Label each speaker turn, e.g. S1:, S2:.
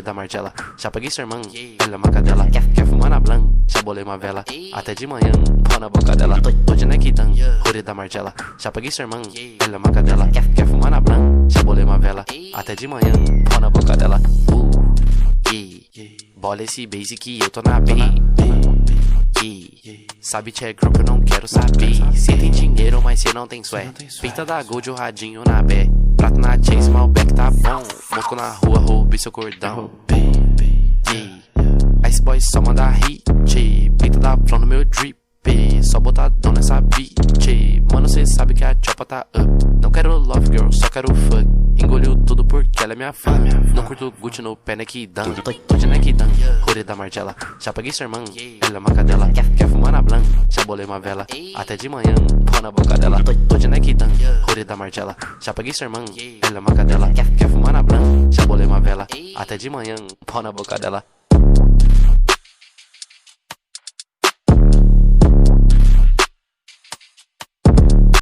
S1: da martela. Já paguei sua irmã, olha uma cadela. Quer fumar na blan, já bolei uma vela. Até de manhã, pau na boca dela. Tô de nequidan, rore da martela. Já paguei sua irmã, olha uma cadela. Quer fumar na blan, já bolei uma vela. Até de manhã, pau na boca dela. Bola esse basic, eu tô na B. Sabe tchê grupo, eu não quero saber. Cê tem dinheiro, mas cê não tem swag. Peita da gold, o radinho na bé. Prato na chase, malbec tá bom. Mosco na rua, roubei seu cordão. Ice boy só manda hit. Peita da flow no meu drip. Só botadão nessa beat. Mano, cê sabe que a chopa tá up. Não quero love girl, só quero fuck. Engoliu tudo porque ela é minha fã. Não curto Gucci no pé, nequidan. Tô de nequidan, rore da martela. Já paguei sua irmã, ela é uma cadela. Quer fumar na blan, já bolei uma vela. Até de manhã, pau na boca dela. Tô de nequidan, rore da martela. Já paguei sua irmã, ela é uma cadela. Quer fumar na blan, já bolei uma vela. Até de manhã, pau na boca dela.